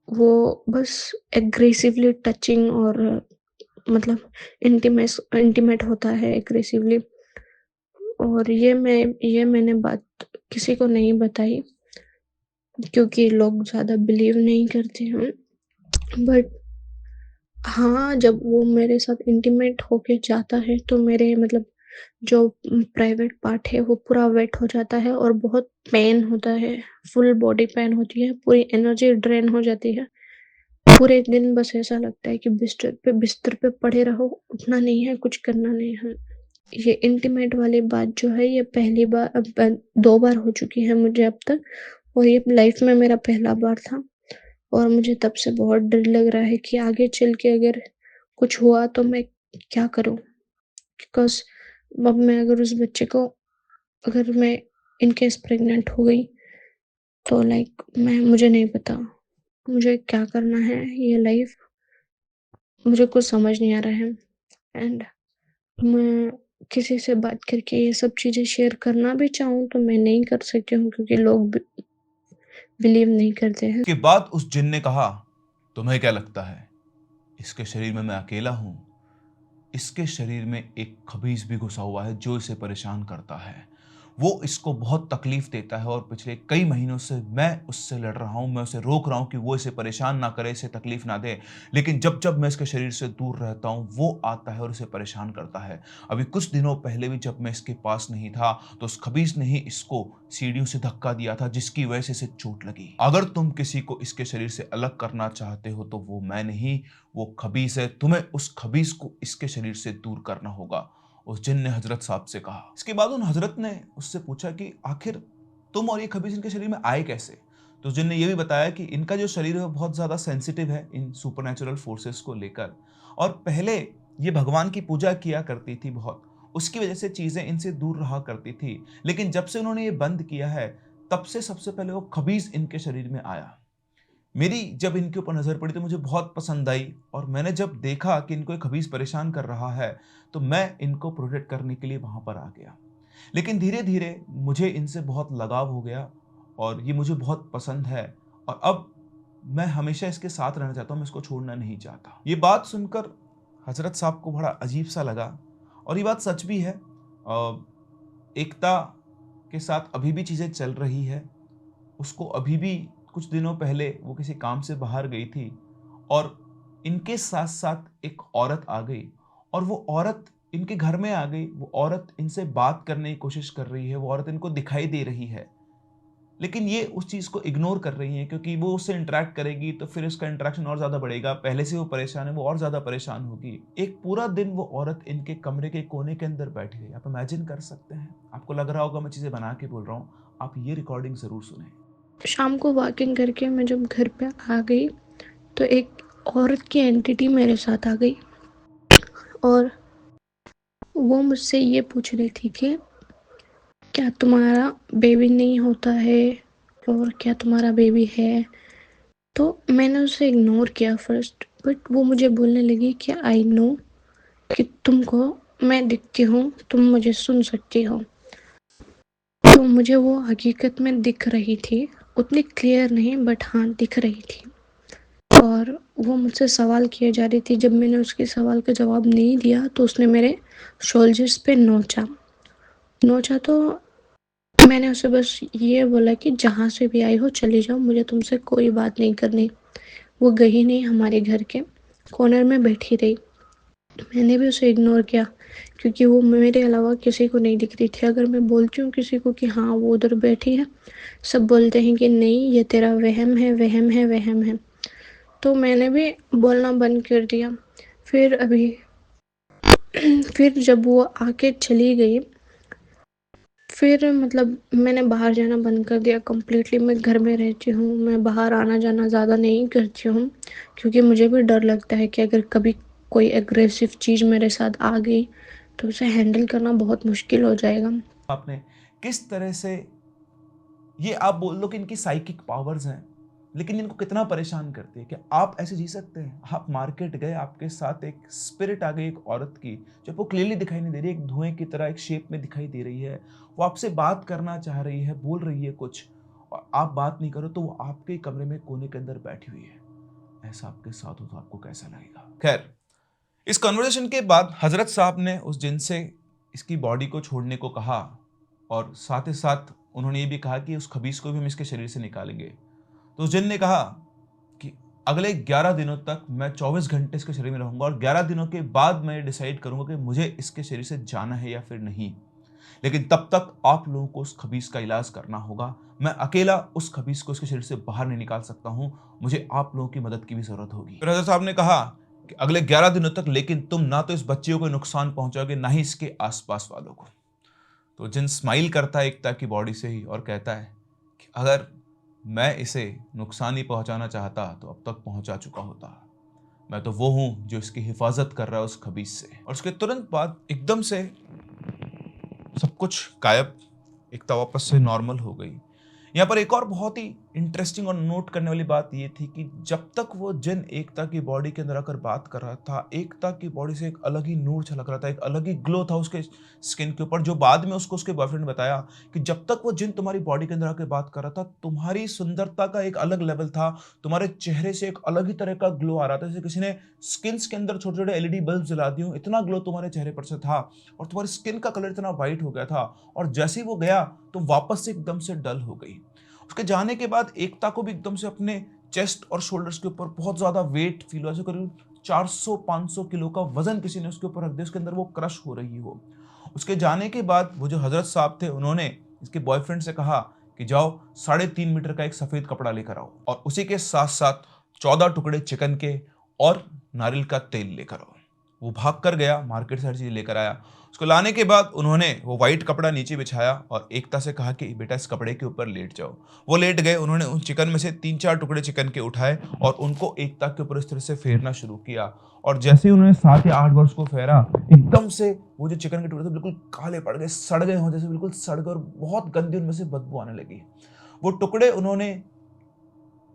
वो बस एग्रेसिवली टचिंग और मतलब इंटीमेट होता है एग्रेसिवली। और ये मैंने बात किसी को नहीं बताई, क्योंकि लोग ज़्यादा बिलीव नहीं करते हैं। बट हाँ, जब वो मेरे साथ इंटीमेट होके जाता है, तो मेरे मतलब जो प्राइवेट पार्ट है वो पूरा वेट हो जाता है और बहुत पेन होता है, फुल बॉडी पेन होती है, पूरी एनर्जी ड्रेन हो जाती है। पूरे दिन बस ऐसा लगता है कि बिस्तर पे पड़े रहो, उठना नहीं है, कुछ करना नहीं है। ये इंटीमेट वाली बात जो है, ये पहली बार, अब 2 बार हो चुकी है मुझे अब तक, और ये लाइफ में मेरा पहला बार था। और मुझे तब से बहुत डर लग रहा है कि आगे चल के अगर कुछ हुआ तो मैं क्या करूँ? बिकॉज़ अब मैं अगर उस बच्चे को, अगर मैं इन केस प्रेग्नेंट हो गई, तो लाइक मुझे नहीं पता, मुझे क्या करना है, ये लाइफ मुझे कुछ समझ नहीं आ रहा है। एंड मैं किसी से बात करके ये सब चीज़ें शेयर करना भी चाहूँ तो मैं नहीं कर सकती हूँ, क्योंकि लोग बिलीव नहीं करते हैं। के बाद उस जिन ने कहा, तुम्हें क्या लगता है इसके शरीर में मैं अकेला हूं? इसके शरीर में एक खबीज भी घुसा हुआ है जो इसे परेशान करता है। वो इसको बहुत तकलीफ देता है और पिछले कई महीनों से मैं उससे लड़ रहा हूं, मैं उसे रोक रहा हूं कि वो इसे परेशान ना करे, इसे तकलीफ ना दे। लेकिन जब जब मैं इसके शरीर से दूर रहता हूं, वो आता है और इसे परेशान करता है। अभी कुछ दिनों पहले भी जब मैं इसके पास नहीं था, तो उस खबीज ने ही इसको सीढ़ियों से धक्का दिया था, जिसकी वजह से इसे चोट लगी। अगर तुम किसी को इसके शरीर से अलग करना चाहते हो, तो वो मैं नहीं, वो खबीस है। तुम्हें उस खबीस को इसके शरीर से दूर करना होगा, उस जिन ने हजरत साहब से कहा। इसके बाद उन हजरत ने उससे पूछा कि आखिर तुम और ये खबीस इनके शरीर में आए कैसे? तो उस जिन ने यह भी बताया कि इनका जो शरीर है वो बहुत ज्यादा सेंसिटिव है इन सुपरनेचुरल फोर्सेस को लेकर, और पहले ये भगवान की पूजा किया करती थी बहुत, उसकी वजह से चीजें इनसे दूर रहा करती थी। लेकिन जब से उन्होंने ये बंद किया है, तब से सबसे पहले वो खबीस इनके शरीर में आया। मेरी जब इनके ऊपर नज़र पड़ी तो मुझे बहुत पसंद आई, और मैंने जब देखा कि इनको एक खबीस परेशान कर रहा है, तो मैं इनको प्रोटेक्ट करने के लिए वहाँ पर आ गया। लेकिन धीरे-धीरे मुझे इनसे बहुत लगाव हो गया, और ये मुझे बहुत पसंद है, और अब मैं हमेशा इसके साथ रहना चाहता हूँ, मैं इसको छोड़ना नहीं चाहता। ये बात सुनकर हज़रत साहब को बड़ा अजीब-सा लगा, और ये बात सच भी है। एकता के साथ अभी भी चीज़ें चल रही है। उसको अभी भी कुछ दिनों पहले वो किसी काम से बाहर गई थी, और इनके साथ-साथ एक औरत आ गई, और वो औरत इनके घर में आ गई। वो औरत इनसे बात करने की कोशिश कर रही है, वो औरत इनको दिखाई दे रही है। लेकिन ये उस चीज़ को इग्नोर कर रही हैं, क्योंकि वो उससे इंटरैक्ट करेगी तो फिर उसका इंटरैक्शन और ज़्यादा बढ़ेगा। पहले से वो परेशान है, वो और ज़्यादा परेशान होगी। एक पूरा दिन वो औरत इनके कमरे के कोने के अंदर बैठी रही। आप इमेजिन कर सकते हैं? आपको लग रहा होगा मैं चीज़ें बना के बोल रहा हूँ। आप ये रिकॉर्डिंग ज़रूर सुनें। शाम को वॉकिंग करके मैं जब घर पे आ गई, तो एक औरत की एंटिटी मेरे साथ आ गई, और वो मुझसे ये पूछ रही थी कि क्या तुम्हारा बेबी नहीं होता है, और क्या तुम्हारा बेबी है? तो मैंने उसे इग्नोर किया फर्स्ट, बट वो मुझे बोलने लगी कि आई नो कि तुमको मैं दिखती हूँ, तुम मुझे सुन सकती हो। तो मुझे वो हकीकत में दिख रही थी, उतनी क्लियर नहीं, बट हाँ दिख रही थी। और वो मुझसे सवाल किए जा रही थी। जब मैंने उसके सवाल का जवाब नहीं दिया, तो उसने मेरे शोल्डर्स पे नोचा। नोचा तो मैंने उसे बस ये बोला कि जहाँ से भी आई हो चली जाओ, मुझे तुमसे कोई बात नहीं करनी। वो गई नहीं, हमारे घर के कॉर्नर में बैठी रही। मैंने भी उसे इग्नोर किया क्योंकि वो मेरे अलावा किसी को नहीं दिख रही थी। अगर मैं बोलती हूँ किसी को कि हाँ, वो उधर बैठी है, सब बोलते हैं कि नहीं, ये तेरा वहम है, वहम है, वहम है। तो मैंने भी बोलना बंद कर दिया। फिर अभी फिर जब वो आके चली गई, फिर मतलब मैंने बाहर जाना बंद कर दिया कंप्लीटली। मैं घर में रहती हूँ, मैं बाहर आना-जाना ज़्यादा नहीं करती हूँ क्योंकि मुझे भी डर लगता है कि अगर कभी कोई एग्रेसिव चीज़ मेरे साथ आ गई, तो उसे हैंडल करना बहुत मुश्किल हो जाएगा। आपने किस तरह से, ये आप बोल दो कि इनकी साइकिक पावर्स हैं, लेकिन इनको कितना परेशान करती है। क्या आप ऐसे जी सकते हैं? आप मार्केट गए, आपके साथ एक स्पिरिट आ गई एक औरत की, जो आपको क्लियरली दिखाई नहीं दे रही, एक धुएं की तरह एक शेप में दिखाई दे रही है। वो आपसे बात करना चाह रही है, बोल रही है कुछ, और आप बात नहीं करो तो वो आपके कमरे में कोने के अंदर बैठी हुई है। ऐसा आपके साथ हो तो आपको कैसा लगेगा? खैर, इस कन्वर्सेशन के बाद हजरत साहब ने उस जिन से इसकी बॉडी को छोड़ने को कहा, और साथ ही साथ उन्होंने ये भी कहा कि उस खबीस को भी हम इसके शरीर से निकालेंगे। तो उस जिन ने कहा कि अगले 11 दिनों तक मैं 24 घंटे इसके शरीर में रहूंगा, और 11 दिनों के बाद मैं डिसाइड करूंगा कि मुझे इसके शरीर से जाना है या फिर नहीं। लेकिन तब तक आप लोगों को उस खबीस का इलाज करना होगा। मैं अकेला उस खबीस को इसके शरीर से बाहर नहीं निकाल सकता हूं, मुझे आप लोगों की मदद की भी जरूरत होगी। फिर हजरत साहब ने कहा कि अगले 11 दिनों तक लेकिन तुम ना तो इस बच्चे को नुकसान पहुंचाओगे, ना ही इसके आसपास वालों को। तो जिन स्माइल करता है एकता की बॉडी से ही और कहता है कि अगर मैं इसे नुकसान ही पहुंचाना चाहता तो अब तक पहुंचा चुका होता। मैं तो वो हूं जो इसकी हिफाजत कर रहा है उस खबीस से। और उसके तुरंत बाद एकदम से सब कुछ गायब, एकता वापस से नॉर्मल हो गई। यहाँ पर एक और बहुत ही इंटरेस्टिंग और नोट करने वाली बात ये थी कि जब तक वो जिन एकता की बॉडी के अंदर आकर बात कर रहा था, एकता की बॉडी से एक अलग ही नूर छलक रहा था, एक अलग ही ग्लो था उसके स्किन के ऊपर, जो बाद में उसको उसके बॉयफ्रेंड ने बताया कि जब तक वो जिन तुम्हारी बॉडी के अंदर आकर बात कर रहा था, तुम्हारी सुंदरता का एक अलग लेवल था, तुम्हारे चेहरे से एक अलग ही तरह का ग्लो आ रहा था, जैसे किसी ने स्किन के अंदर छोटे छोटे एलईडी बल्ब जला दिए, इतना ग्लो तुम्हारे चेहरे पर से था, और तुम्हारी स्किन का कलर इतना व्हाइट हो गया था, और जैसे ही वो गया तुम वापस से एकदम से डल हो गई। उसके जाने के बाद एकता को भी एकदम से अपने चेस्ट और शोल्डर्स के ऊपर बहुत ज्यादा वेट फील हुआ, करीब 400-500 किलो का वजन किसी ने उसके ऊपर रख दिया, उसके अंदर वो क्रश हो रही हो। उसके जाने के बाद वो जो हजरत साहब थे, उन्होंने इसके बॉयफ्रेंड से कहा कि जाओ 3.5 मीटर का एक सफेद कपड़ा लेकर आओ, और उसी के साथ साथ 14 टुकड़े चिकन के और नारियल का तेल लेकर आओ। वो भाग कर गया, मार्केट से हर चीज लेकर आया। उसको लाने के बाद उन्होंने वो व्हाइट कपड़ा नीचे बिछाया और एकता से कहा कि बेटा इस कपड़े के ऊपर लेट जाओ। वो लेट गए। उन्होंने उन चिकन में से 3-4 टुकड़े चिकन के उठाए और उनको एकता के ऊपर इस तरह से फेरना शुरू किया, और जैसे ही उन्होंने 7 या 8 बार उसको फेरा, एकदम से वो जो चिकन के टुकड़े थे बिल्कुल काले पड़ गए, सड़ गए हों जैसे, बिल्कुल सड़ गए, और बहुत गंदी उनमें से बदबू आने लगी। वो टुकड़े उन्होंने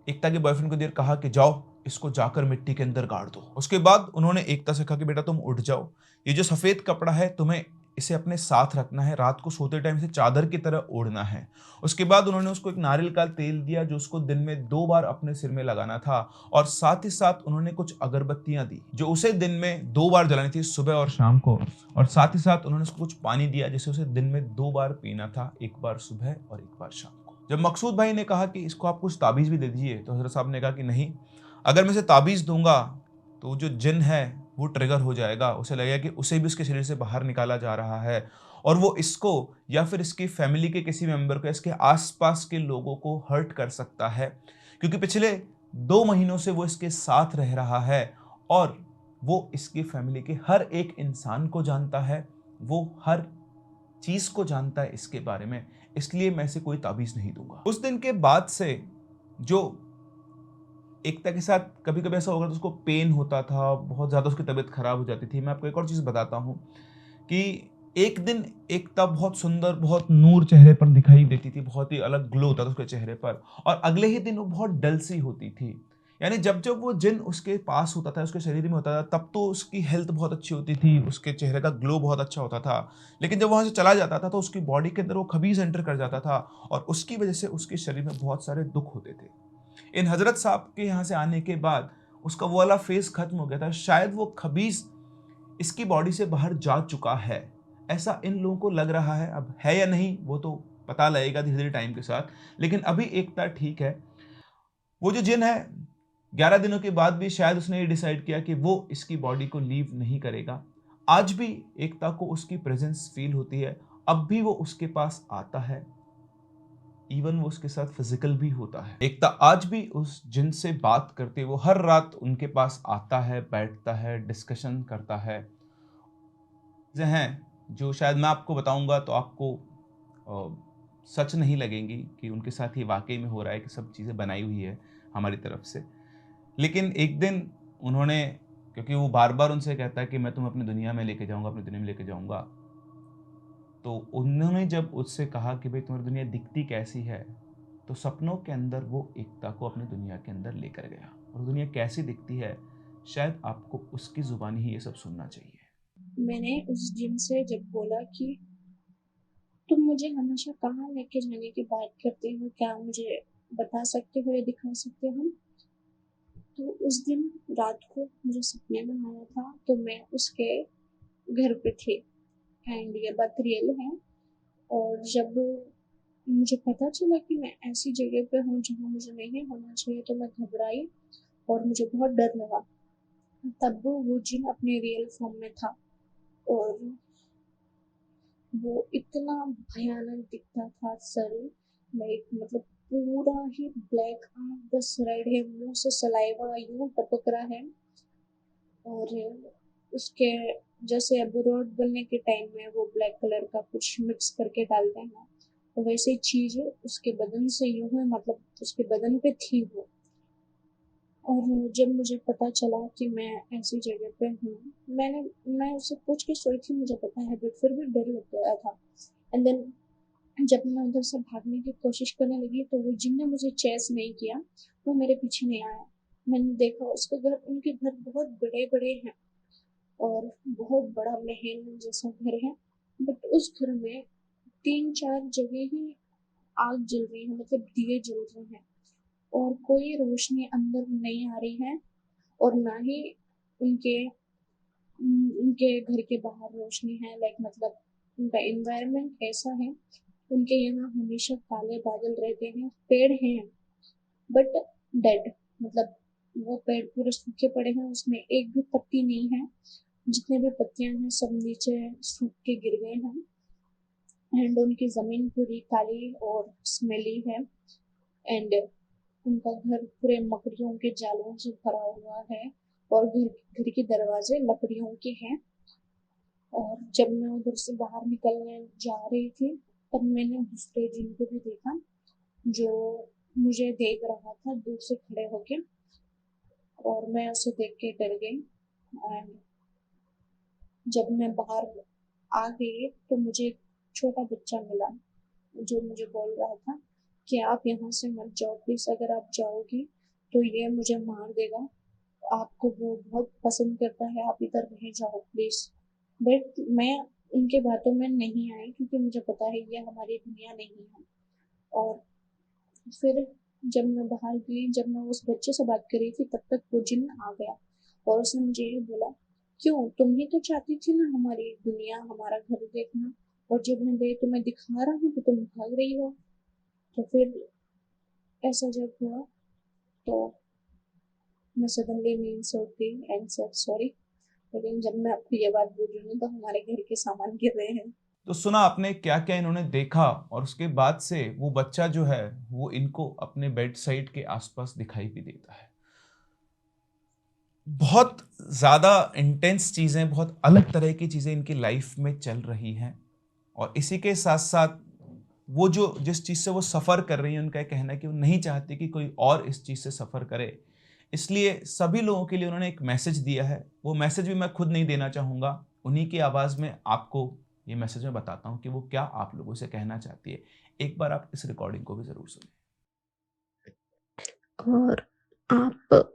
एकता के बॉयफ्रेंड को देर कहा कि जाओ इसको जाकर मिट्टी के अंदर गाड़ दो। उसके बाद उन्होंने एकता से कहा कि बेटा तुम उठ जाओ, ये जो सफेद कपड़ा है तुम्हें इसे अपने साथ रखना है, रात को सोते टाइम से चादर की तरह ओढ़ना है। उसके बाद उन्होंने उसको एक नारियल का तेल दिया जो उसको दिन में 2 बार अपने सिर में लगाना था, और साथ ही साथ उन्होंने कुछ अगरबत्तियां दी जो उसे दिन में 2 बार जलानी थी, सुबह और शाम को, और साथ ही साथ उन्होंने उसको कुछ पानी दिया जिसे उसे दिन में 2 बार पीना था, एक बार सुबह और एक बार शाम को। जब मकसूद भाई ने कहा कि इसको आप कुछ ताबीज भी दे दीजिए, तो हजरत साहब ने कहा कि नहीं, अगर मैं इसे ताबीज दूंगा तो जो जिन है वो ट्रिगर हो जाएगा, उसे लगेगा कि उसे भी उसके शरीर से बाहर निकाला जा रहा है, और वो इसको या फिर इसकी फैमिली के किसी मेंबर को, इसके आसपास के लोगों को हर्ट कर सकता है, क्योंकि पिछले 2 महीनों से वो इसके साथ रह रहा है और वो इसकी फैमिली के हर एक इंसान को जानता है, वो हर चीज को जानता है इसके बारे में, इसलिए मैं इसे कोई ताबीज नहीं दूंगा। उस दिन के बाद से जो एकता के साथ कभी कभी ऐसा होगा तो उसको पेन होता था, बहुत ज्यादा उसकी तबीयत खराब हो जाती थी। मैं आपको एक और चीज बताता हूँ कि एक दिन एकता बहुत सुंदर, बहुत नूर चेहरे पर दिखाई देती थी, बहुत ही अलग ग्लो होता था उसके चेहरे पर, और अगले ही दिन वो बहुत डल सी होती थी। यानी जब जब वो जिन उसके पास होता था, उसके शरीर में होता था, तब तो उसकी हेल्थ बहुत अच्छी होती थी, उसके चेहरे का ग्लो बहुत अच्छा होता था, लेकिन जब वहां से चला जाता था तो उसकी बॉडी के अंदर वो खबीज एंटर कर जाता था, और उसकी वजह से उसके शरीर में बहुत सारे दुख होते थे। इन हजरत साहब के यहाँ से आने के बाद उसका वो वाला फेज खत्म हो गया था, शायद वो खबीज इसकी बॉडी से बाहर जा चुका है, ऐसा इन लोगों को लग रहा है। अब है या नहीं वो तो पता लगेगा धीरे धीरे टाइम के साथ, लेकिन अभी एकता ठीक है। वो जो जिन है 11 दिनों के बाद भी शायद उसने ये डिसाइड किया कि वो इसकी बॉडी को लीव नहीं करेगा। आज भी एकता को उसकी प्रेजेंस फील होती है, अब भी वो उसके पास आता है, इवन वो उसके साथ फिजिकल भी होता है। एकता आज भी उस जिन से बात करती है, वो हर रात उनके पास आता है, बैठता है, डिस्कशन करता है। चीज़ें हैं जो शायद मैं आपको बताऊंगा तो आपको सच नहीं लगेंगी कि उनके साथ ये वाकई में हो रहा है, कि सब चीज़ें बनाई हुई है हमारी तरफ से। लेकिन एक दिन उन्होंने, क्योंकि वो बार-बार उनसे कहता है कि मैं तुम्हें अपनी दुनिया में लेके जाऊँगा, अपनी दुनिया में लेके जाऊँगा। तो उन्होंने जब उससे कहा कि भई तुम्हारी दुनिया दिखती कैसी है? तो सपनों के अंदर वो एकता को अपनी दुनिया के अंदर लेकर गया। और वो दुनिया कैसी दिखती है, शायद आपको उसकी ज़ुबानी ही ये सब सुनना चाहिए। मैंने उस जिन से जब बोला कि तुम मुझे हमेशा कहाँ लेके जाने की बात करते हो, क्या मुझे बता सकते हो या दिखा सकते हो? तो उस दिन रात को मुझे सपने में आया था, तो मैं उसके घर पे थी एंड ये बात रियल है। और जब मुझे पता चला कि मैं ऐसी जगह पे हूँ जहाँ मुझे नहीं होना चाहिए, तो मैं घबराई और मुझे बहुत डर लगा। तब वो जिन अपने रियल फॉर्म में था और वो इतना भयानक दिखता था। सर लाइक मतलब पूरा ही ब्लैक, आँख बस रेड है, मुंह से सलाइवा यूं टपक रहा है। और उसके जैसे अब रोड बनने के टाइम में वो ब्लैक कलर का कुछ मिक्स करके डालते हैं, तो वैसे चीज उसके बदन से यूं है, मतलब उसके बदन पे थी वो। और जब मुझे पता चला कि मैं ऐसी जगह पे हूँ, मैं उससे पूछ के सोई थी, मुझे पता है, बट फिर भी डर लग गया था। एंड देन जब मैं उधर से भागने की कोशिश करने लगी, तो वो जिनने मुझे चेस नहीं किया, वो मेरे पीछे नहीं आया। मैंने देखा उसके घर, उनके घर बहुत बड़े बड़े हैं और बहुत बड़ा महल जैसा घर है। बट उस घर में 3-4 जगह ही आग जल रही है, मतलब दिए जल रहे हैं, और कोई रोशनी अंदर नहीं आ रही है। और ना ही उनके उनके घर के बाहर रोशनी है। लाइक मतलब उनका एनवायरनमेंट ऐसा है, उनके यहाँ हमेशा काले बादल रहते हैं। पेड़ हैं बट डेड, मतलब वो पेड़ पूरे सूखे पड़े हैं, उसमें एक भी पत्ती नहीं है। जितने भी पत्तियां हैं सब नीचे सूख के गिर गए हैं। एंड उनकी जमीन पूरी काली और स्मेली है। एंड उनका घर पूरे मकड़ियों के जालों से भरा हुआ है और घर के दरवाजे लकड़ियों के हैं। और जब मैं उधर से बाहर निकलने जा रही थी, तब मैंने दूसरे जिन को भी देखा, जो मुझे देख रहा था दूर से खड़े होके, और मैं उसे देख के डर गई। एंड जब मैं बाहर आ गई, तो मुझे एक छोटा बच्चा मिला, जो मुझे बोल रहा था कि आप यहाँ से मत जाओ प्लीज, अगर आप जाओगी तो ये मुझे मार देगा, आपको वो बहुत पसंद करता है, आप इधर रह जाओ प्लीज। बट मैं उनके बातों में नहीं आई, क्योंकि मुझे पता है ये हमारी दुनिया नहीं है। और फिर जब मैं बाहर गई, जब मैं उस बच्चे से बात कर रही थी, तब तक वो जिन आ गया और उसने मुझे ये बोला, क्यों, तुम ही तो चाहती थी ना हमारी दुनिया, हमारा घर देखना, और जब मैं गई तो मैं दिखा रहा हूँ तो तुम भाग रही हो। तो फिर ऐसा जब हुआ, तो मैं सडनली नींद से उठ गई एंड सेड सॉरी। लेकिन जब मैं आपको ये बात बोल रही हूँ, तो हमारे घर के सामान गिर रहे हैं। तो सुना आपने क्या-क्या इन्होंने देखा, और उसके बाद से वो बच्चा जो है, वो इनको अपने बेड साइड के आस-पास दिखाई भी देता है। बहुत ज़्यादा इंटेंस चीज़ें, बहुत अलग तरह की चीज़ें इनकी लाइफ में चल रही हैं, और इसी के साथ-साथ वो जो जिस चीज़ से वो सफ़र कर रही हैं, उनका ये कहना है कि वो नहीं चाहती कि कोई और इस चीज़ से सफ़र करे। इसलिए सभी लोगों के लिए उन्होंने एक मैसेज दिया है। वो मैसेज भी मैं खुद नहीं देना चाहूँगा। उन्हीं की आवाज़ में आपको ये मैसेज मैं बताता हूँ कि वो क्या आप लोगों से कहना चाहती है। एक बार आप इस रिकॉर्डिंग को भी ज़रूर सुनें। और आप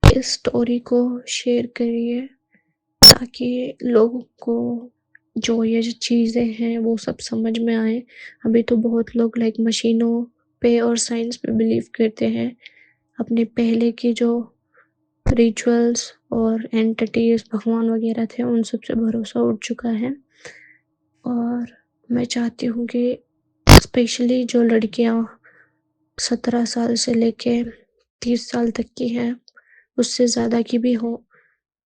इस स्टोरी को शेयर करिए, ताकि लोगों को जो ये जो चीज़ें हैं वो सब समझ में आए। अभी तो बहुत लोग लाइक मशीनों पे और साइंस पे बिलीव करते हैं। अपने पहले के जो रिचुअल्स और एंटिटीज़, भगवान वगैरह थे, उन सब से भरोसा उठ चुका है। और मैं चाहती हूँ कि स्पेशली जो लड़कियाँ 17 साल से लेके 30 साल तक की है, उससे ज़्यादा की भी हो,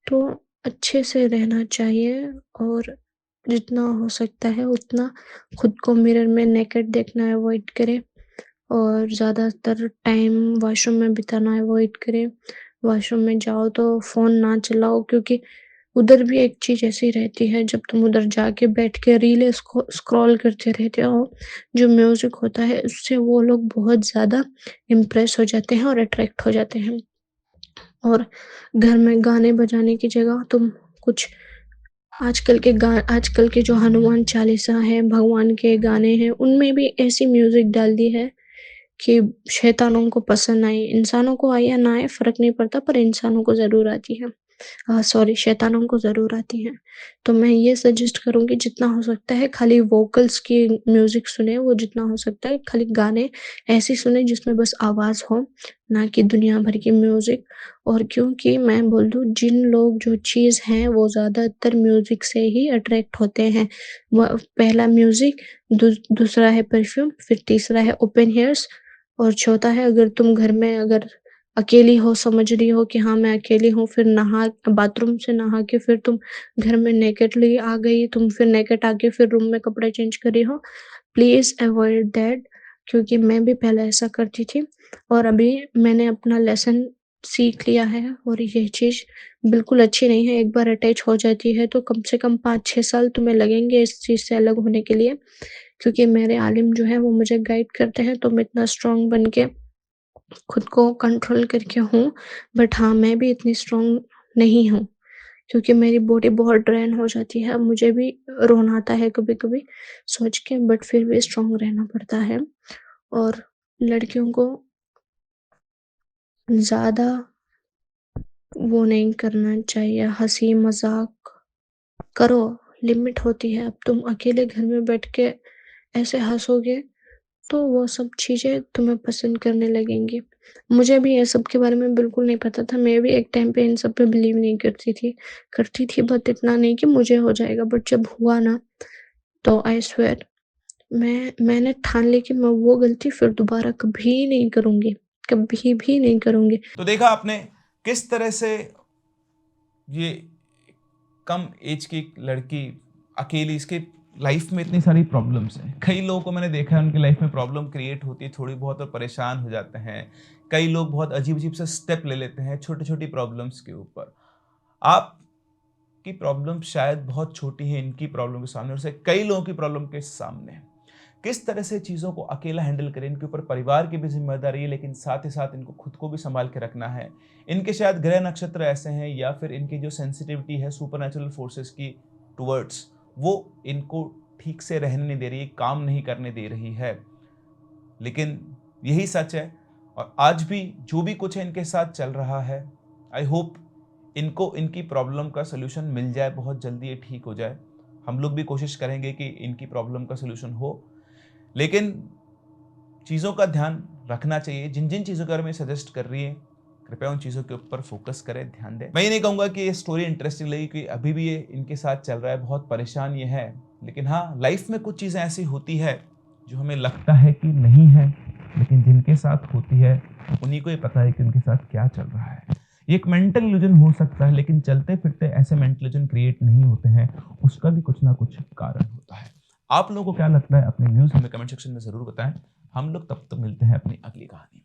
तो अच्छे से रहना चाहिए और जितना हो सकता है उतना खुद को मिरर में नेकेड देखना अवॉइड करें और ज़्यादातर टाइम वॉशरूम में बिताना अवॉइड करें। वॉशरूम में जाओ तो फ़ोन ना चलाओ क्योंकि उधर भी एक चीज़ ऐसी रहती है जब तुम उधर जाके बैठ के रीलें स्क्रॉल करते रहते हो, जो म्यूज़िक होता है उससे वो लोग बहुत ज़्यादा इम्प्रेस हो जाते हैं और अट्रैक्ट हो जाते हैं। और घर में गाने बजाने की जगह तुम कुछ आजकल के जो हनुमान चालीसा हैं, भगवान के गाने हैं, उनमें भी ऐसी म्यूज़िक डाल दी है कि शैतानों को पसंद आए। इंसानों को आए या ना आए फ़र्क नहीं पड़ता पर इंसानों को ज़रूर आती है। सॉरी शैतानों को ज़रूर आती हैं। तो मैं ये सजेस्ट करूँगी जितना हो सकता है खाली वोकल्स की म्यूज़िक सुनें, वो जितना हो सकता है खाली गाने ऐसे सुनें जिसमें बस आवाज़ हो, ना कि दुनिया भर की म्यूज़िक। और क्योंकि मैं बोल दूँ जिन लोग जो चीज़ हैं वो ज़्यादातर म्यूज़िक से ही अट्रैक्ट होते हैं। व पहला म्यूज़िक, दूसरा है परफ्यूम, फिर तीसरा है ओपन हेयर्स और चौथा है अगर तुम घर में अगर अकेली हो, समझ रही हो कि हाँ, मैं अकेली हूँ, फिर बाथरूम से नहा के फिर तुम घर में नेकेडली आ गई, तुम फिर नेकेड आके फिर रूम में कपड़े चेंज कर रही हो, प्लीज़ अवॉइड दैट क्योंकि मैं भी पहले ऐसा करती थी और अभी मैंने अपना लेसन सीख लिया है और ये चीज़ बिल्कुल अच्छी नहीं है। एक बार अटैच हो जाती है तो कम से कम 5-6 साल तुम्हें लगेंगे इस चीज़ से अलग होने के लिए क्योंकि मेरे आलिम जो हैं वो मुझे गाइड करते हैं तो मैं इतना स्ट्रॉन्ग बन के खुद को कंट्रोल करके हूँ, बट हाँ, मैं भी इतनी स्ट्रॉन्ग नहीं हूँ, क्योंकि मेरी बॉडी बहुत ड्रेन हो जाती है। मुझे भी रोना आता है कभी-कभी सोच के बट फिर भी स्ट्रॉन्ग रहना पड़ता है और लड़कियों को ज़्यादा वो नहीं करना चाहिए, हँसी-मज़ाक करो, लिमिट होती है। अब तुम अकेले घर में बैठ के ऐसे हँसोगे तो वो सब चीज़ें तुम्हें पसंद करने लगेंगी। मुझे भी ये सब के बारे में बिल्कुल नहीं पता था, मैं भी एक टाइम पे इन सब पे बिलीव नहीं करती थी बट इतना नहीं कि मुझे हो जाएगा बट जब हुआ ना, तो आई स्वेयर मैंने ठान ली कि मैं वो गलती फिर दोबारा कभी नहीं करूँगी, कभी भी नहीं करूँगी। तो देखा आपने किस तरह से ये कम एज की एक लड़की अकेली, इसके लाइफ में इतनी सारी प्रॉब्लम्स हैं। कई लोगों को मैंने देखा है उनकी लाइफ में प्रॉब्लम क्रिएट होती है थोड़ी बहुत और परेशान हो जाते हैं। कई लोग बहुत अजीब-अजीब से स्टेप ले लेते हैं छोटी-छोटी प्रॉब्लम्स के ऊपर। आपकी प्रॉब्लम शायद बहुत छोटी है इनकी प्रॉब्लम के सामने और से कई लोगों की प्रॉब्लम के सामने है। किस तरह से चीज़ों को अकेला हैंडल करें, इनके ऊपर परिवार की भी ज़िम्मेदारी है, लेकिन साथ ही साथ इनको खुद को भी सँभाल के रखना है। इनके शायद ग्रह नक्षत्र ऐसे हैं या फिर इनकी जो सेंसिटिविटी है सुपरनैचुरल फोर्सेस की टुवर्ड्स, वो इनको ठीक से रहने नहीं दे रही है, काम नहीं करने दे रही है। लेकिन यही सच है और आज भी जो भी कुछ है इनके साथ चल रहा है, आई होप इनको इनकी प्रॉब्लम का सॉल्यूशन मिल जाए, बहुत जल्दी ये ठीक हो जाए। हम लोग भी कोशिश करेंगे कि इनकी प्रॉब्लम का सॉल्यूशन हो। लेकिन चीज़ों का ध्यान रखना चाहिए। जिन-जिन चीज़ों के बारे में सजेस्ट कर रही है, कृपया उन चीज़ों के ऊपर फ़ोकस करें, ध्यान दें। मैं ये नहीं कहूँगा कि ये स्टोरी इंटरेस्टिंग लगी कि अभी भी ये इनके साथ चल रहा है, बहुत परेशान ये है। लेकिन हाँ, लाइफ़ में कुछ चीज़ें ऐसी होती है, जो हमें लगता है कि नहीं है, लेकिन जिनके साथ होती है, उन्हीं को ही पता है कि उनके साथ क्या चल रहा है। ये एक मेंटल इल्यूजन हो सकता है, लेकिन चलते-फिरते ऐसे मेंटल इल्यूजन क्रिएट नहीं होते हैं, उसका भी कुछ ना कुछ कारण होता है। आप लोगों को क्या लगता है? अपने व्यूज़ हमें कमेंट सेक्शन में ज़रूर बताएँ। हम लोग तब तक मिलते हैं अपनी अगली कहानी में।